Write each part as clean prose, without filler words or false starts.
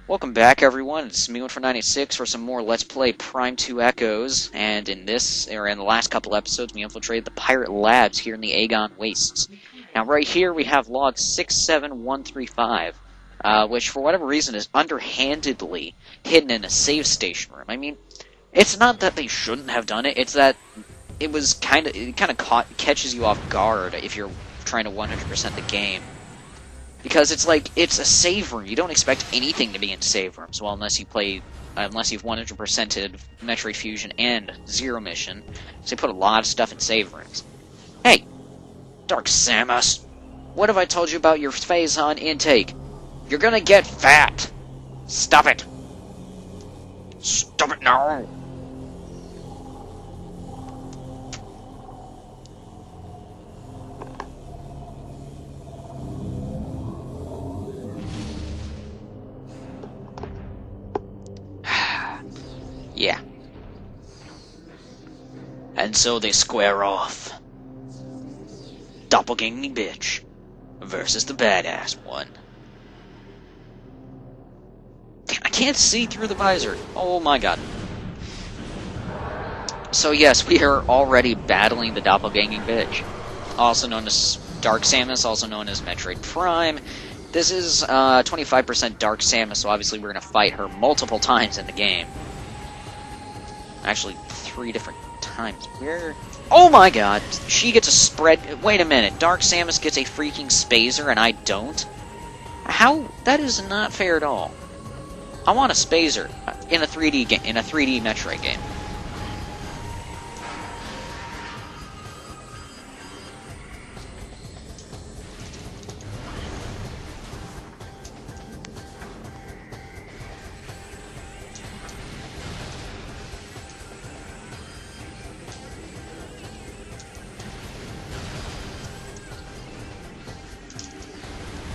Welcome back, everyone. It's Me1for96 for some more Let's Play Prime 2 Echoes, and in the last couple episodes, we infiltrated the pirate labs here in the Agon Wastes. Now, right here, we have log 67135, which, for whatever reason, is underhandedly hidden in a save station room. I mean, it's not that they shouldn't have done it, it's that it kind of catches you off guard if you're trying to 100% the game. Because it's like, it's a save room. You don't expect anything to be in save rooms, well, unless you've 100%ed Metroid Fusion and Zero Mission. So they put a lot of stuff in save rooms. Hey! Dark Samus! What have I told you about your Phazon intake? You're gonna get fat! Stop it! Stop it now! Yeah. And so they square off. Doppelganging bitch versus the badass one. I can't see through the visor. Oh my god. So yes, we are already battling the doppelganging bitch. Also known as Dark Samus, also known as Metroid Prime. This is 25% Dark Samus, so obviously we're going to fight her multiple times in the game. Actually, 3 different times. Where? Oh my god! She gets a spread. Wait a minute. Dark Samus gets a freaking Spazer and I don't? How? That is not fair at all. I want a Spazer in a 3D game, in a 3D Metroid game.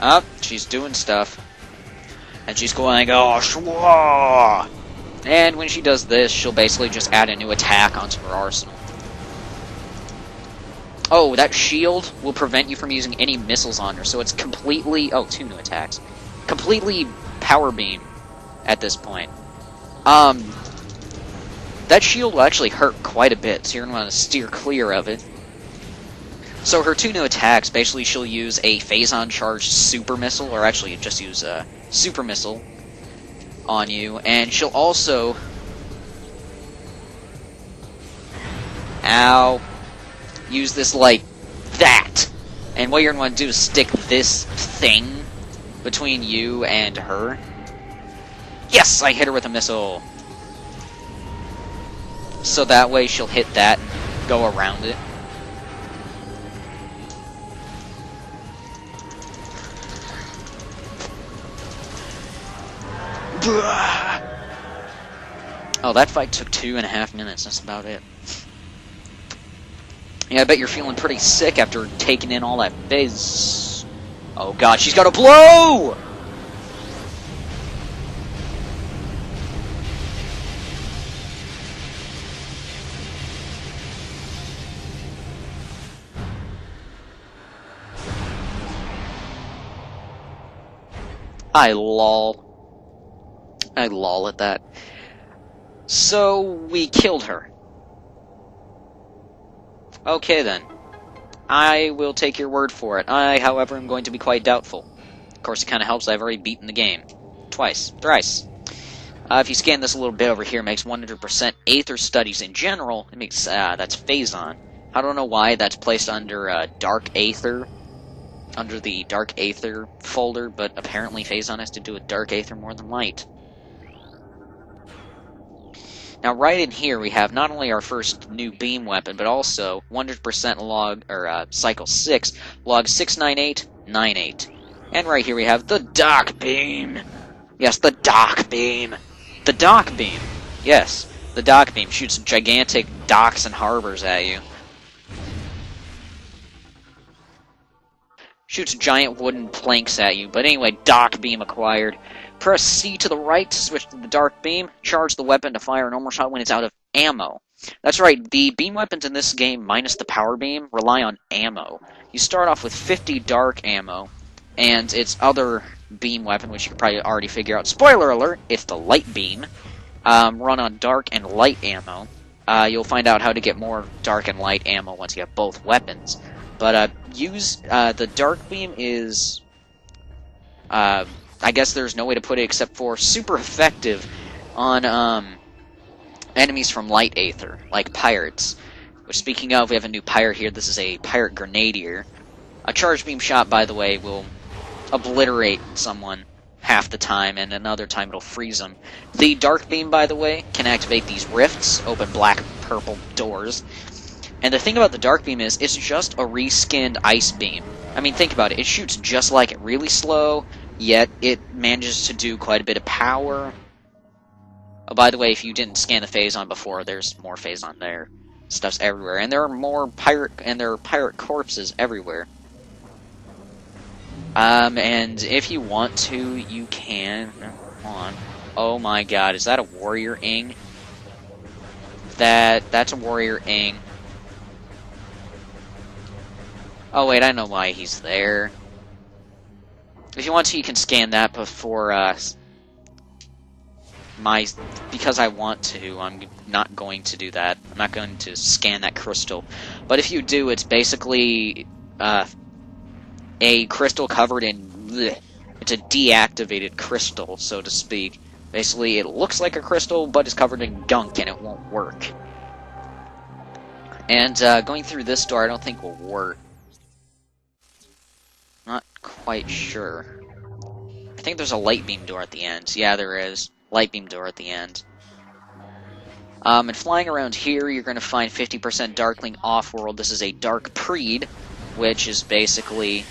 Up, she's doing stuff. And she's going, oh, shwa! And when she does this, she'll basically just add a new attack onto her arsenal. Oh, that shield will prevent you from using any missiles on her, so it's completely... Oh, 2 new attacks. Completely power beam at this point. That shield will actually hurt quite a bit, so you're going to want to steer clear of it. So her 2 new attacks, basically she'll use a Phazon charged super missile, or actually just use a super missile on you, and she'll also... Ow. Use this like that. And what you're going to want to do is stick this thing between you and her. Yes! I hit her with a missile. So that way she'll hit that and go around it. Oh, that fight took 2.5 minutes, that's about it. Yeah, I bet you're feeling pretty sick after taking in all that fizz. Oh god, she's got a blow! I lol at that. So, we killed her. Okay then. I will take your word for it. I, however, am going to be quite doubtful. Of course, it kind of helps I've already beaten the game. Twice. Thrice. If you scan this a little bit over here, it makes 100% Aether Studies in general. It makes, that's Phazon. I don't know why that's placed under, Dark Aether. Under the Dark Aether folder, but apparently Phazon has to do with Dark Aether more than Light. Now, right in here, we have not only our first new beam weapon, but also 100% log, or cycle 6, log 69898. And right here we have the Dark Beam. Yes, the Dark Beam. The Dark Beam. Yes, the Dark Beam shoots gigantic docks and harbors at you. Shoots giant wooden planks at you. But anyway, Dark Beam acquired. Press C to the right to switch to the Dark Beam. Charge the weapon to fire a normal shot when it's out of ammo. That's right, the beam weapons in this game, minus the power beam, rely on ammo. You start off with 50 dark ammo, and its other beam weapon, which you can probably already figure out. Spoiler alert, it's the light beam. Run on dark and light ammo. You'll find out how to get more dark and light ammo once you have both weapons. But use the dark beam is, I guess there's no way to put it except for super effective on enemies from light aether, like pirates. Which, speaking of, we have a new pirate here. This is a pirate grenadier. A charge beam shot, by the way, will obliterate someone half the time, and another time it'll freeze them. The dark beam, by the way, can activate these rifts, open black and purple doors. And the thing about the dark beam is, it's just a reskinned ice beam. I mean, think about it. It shoots just like it, really slow, yet it manages to do quite a bit of power. Oh, by the way, if you didn't scan the phase on before, there's more phase on there. Stuff's everywhere, and there are more pirate corpses everywhere. And if you want to, you can. Hold on. Oh my God, is that a warrior ing? That's a warrior ing. Oh wait, I know why he's there. If you want to, you can scan that before because I want to, I'm not going to do that. I'm not going to scan that crystal. But if you do, it's basically a crystal covered in bleh. It's a deactivated crystal, so to speak. Basically, it looks like a crystal, but it's covered in gunk, and it won't work. And going through this door, I don't think will work. Not quite sure. I think there's a light beam door at the end. Yeah, there is. Light beam door at the end. And flying around here, you're going to find 50% Darkling Offworld. This is a Dark Preed, which is basically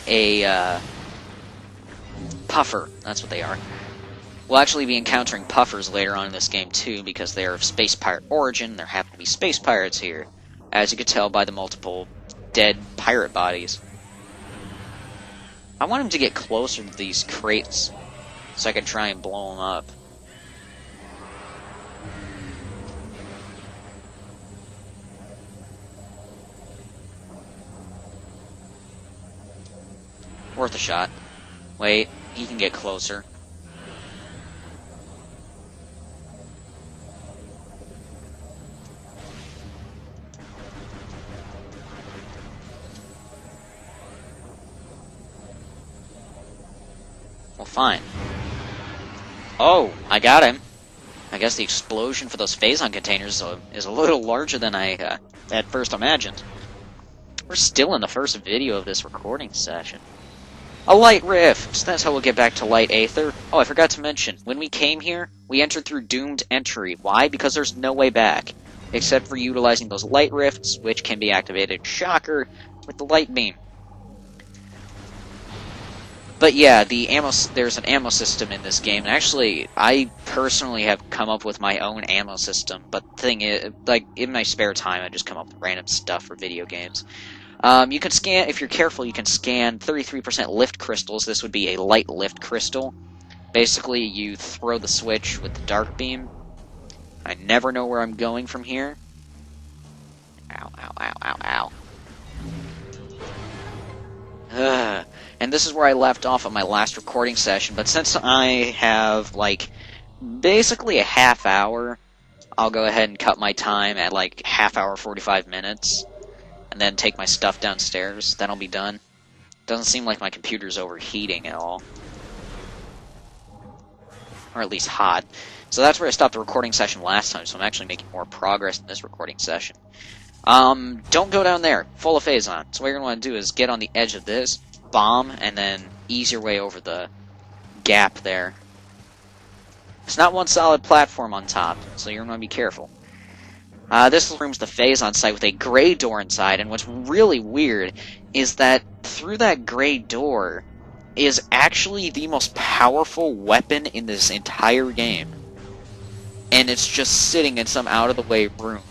a puffer. That's what they are. We'll actually be encountering puffers later on in this game too, because they are of space pirate origin. There happen to be space pirates here, as you could tell by the multiple dead pirate bodies. I want him to get closer to these crates so I can try and blow them up. Worth a shot. Wait, he can get closer. Well, fine. Oh, I got him. I guess the explosion for those Phazon containers is a little larger than I at first imagined. We're still in the first video of this recording session. A light rift! That's how we'll get back to light aether. Oh, I forgot to mention, when we came here, we entered through doomed entry. Why? Because there's no way back, except for utilizing those light rifts, which can be activated, shocker, with the light beam. But yeah, there's an ammo system in this game, and actually, I personally have come up with my own ammo system, but the thing is, like, in my spare time, I just come up with random stuff for video games. You can scan, if you're careful, you can scan 33% lift crystals. This would be a light lift crystal. Basically, you throw the switch with the dark beam. I never know where I'm going from here. Ow, ow, ow, ow, ow. Ugh. And this is where I left off on my last recording session, but since I have, like, basically a half hour, I'll go ahead and cut my time at, like, half hour, 45 minutes. And then take my stuff downstairs. Then I'll be done. Doesn't seem like my computer's overheating at all. Or at least hot. So that's where I stopped the recording session last time, so I'm actually making more progress in this recording session. Don't go down there. Full of Phazon. So what you're going to want to do is get on the edge of this, bomb, and then ease your way over the gap there. It's not one solid platform on top, so you're going to be careful. This room's the Phazon site with a gray door inside, and what's really weird is that through that gray door is actually the most powerful weapon in this entire game. And it's just sitting in some out-of-the-way room.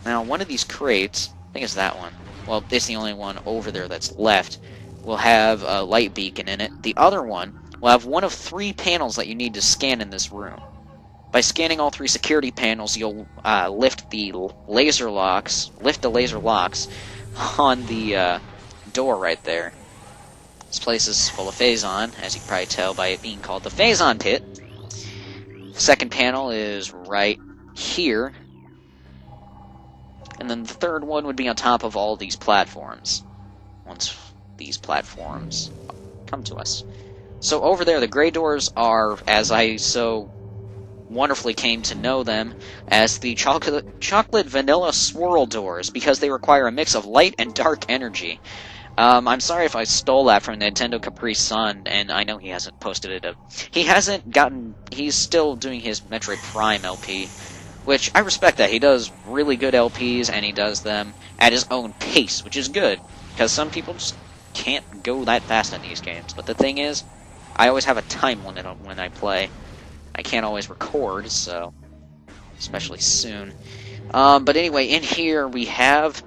Now, one of these crates, I think it's that one, well, it's the only one over there that's left, will have a light beacon in it. The other one will have one of 3 panels that you need to scan in this room. By scanning all 3 security panels, you'll lift the laser locks on the door right there. This place is full of Phazon, as you can probably tell by it being called the Phazon Pit. Second panel is right here. And then the third one would be on top of all these platforms. Once these platforms come to us. So over there, the gray doors are, as I so wonderfully came to know them, as the chocolate vanilla swirl doors, because they require a mix of light and dark energy. I'm sorry if I stole that from Nintendo Capri Sun, and I know he hasn't posted it up. He's still doing his Metroid Prime LP, which I respect that. He does really good LPs, and he does them at his own pace, which is good, because some people just can't go that fast in these games. But the thing is, I always have a time limit on when I play. I can't always record, so especially soon. But anyway, in here we have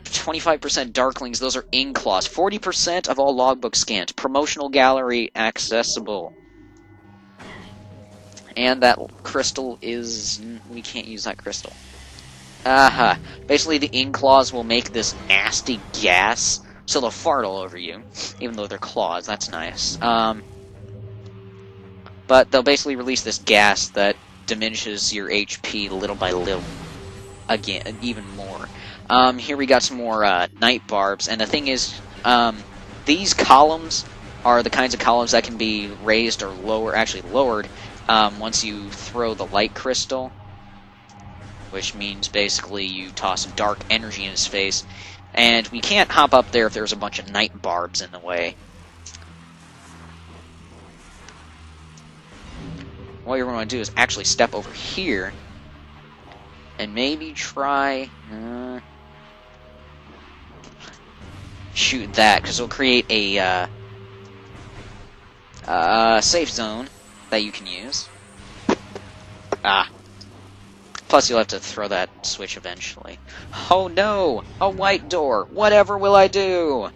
25% Darklings. Those are in claws. 40% of all logbook scans. Promotional gallery accessible. And that crystal is... we can't use that crystal. Aha. Basically, the in claws will make this nasty gas, so they'll fart all over you, even though they're claws. That's nice. But they'll basically release this gas that diminishes your HP little by little. Again, even more. Here we got some more night barbs, and the thing is, these columns are the kinds of columns that can be raised or lowered, once you throw the light crystal, which means basically you toss dark energy in his face, and we can't hop up there if there's a bunch of night barbs in the way. What you're going to do is actually step over here and maybe try shoot that, because it'll create a safe zone that you can use. Plus you'll have to throw that switch eventually. Oh no! A white door! Whatever will I do?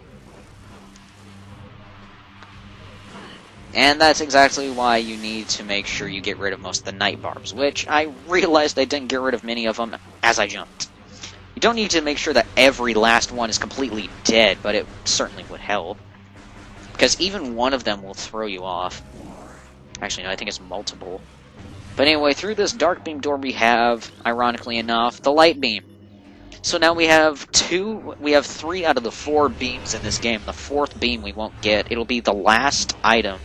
And that's exactly why you need to make sure you get rid of most of the night barbs, which I realized I didn't get rid of many of them as I jumped. You don't need to make sure that every last one is completely dead, but it certainly would help. Because even one of them will throw you off. Actually, no, I think it's multiple. But anyway, through this dark beam door we have, ironically enough, the light beam. So now we have 3 out of the 4 beams in this game. The 4th beam we won't get. It'll be the last item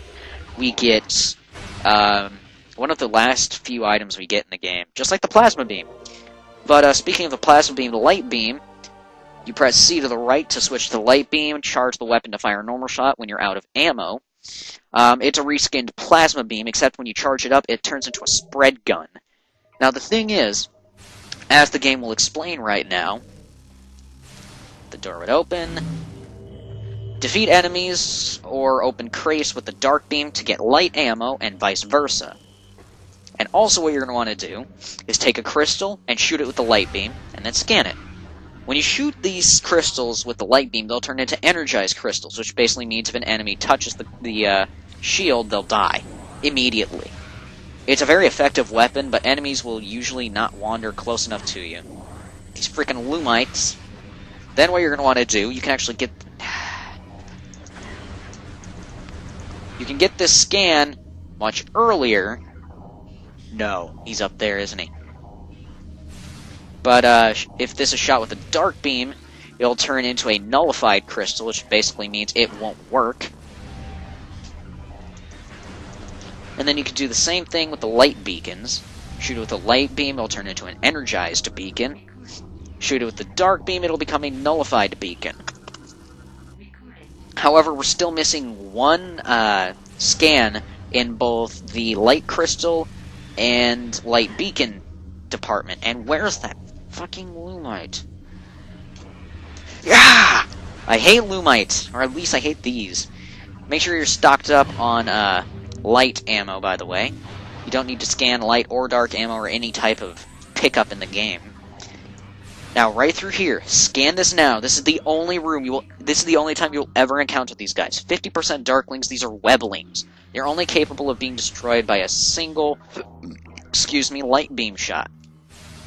we get, one of the last few items we get in the game. Just like the plasma beam. But speaking of the plasma beam, the light beam, you press C to the right to switch to the light beam, charge the weapon to fire a normal shot when you're out of ammo. It's a reskinned plasma beam, except when you charge it up, it turns into a spread gun. Now the thing is, as the game will explain right now, the door would open, defeat enemies, or open crates with the dark beam to get light ammo, and vice versa. And also what you're going to want to do is take a crystal and shoot it with the light beam, and then scan it. When you shoot these crystals with the light beam, they'll turn into energized crystals, which basically means if an enemy touches the shield, they'll die immediately. It's a very effective weapon, but enemies will usually not wander close enough to you. These freaking Lumites. Then what you're going to want to do, you can actually get... you can get this scan much earlier. No, he's up there, isn't he? But if this is shot with a dark beam, it'll turn into a nullified crystal, which basically means it won't work. And then you can do the same thing with the light beacons. Shoot it with a light beam, it'll turn into an energized beacon. Shoot it with the dark beam, it'll become a nullified beacon. However, we're still missing one scan in both the light crystal and light beacon department. And where's that fucking Lumite? Yeah! I hate Lumite, or at least I hate these. Make sure you're stocked up on light ammo, by the way. You don't need to scan light or dark ammo or any type of pickup in the game. Now, right through here, scan this now. This is the only room this is the only time you'll ever encounter these guys. 50% Darklings, these are Weblings. They're only capable of being destroyed by a single, light beam shot.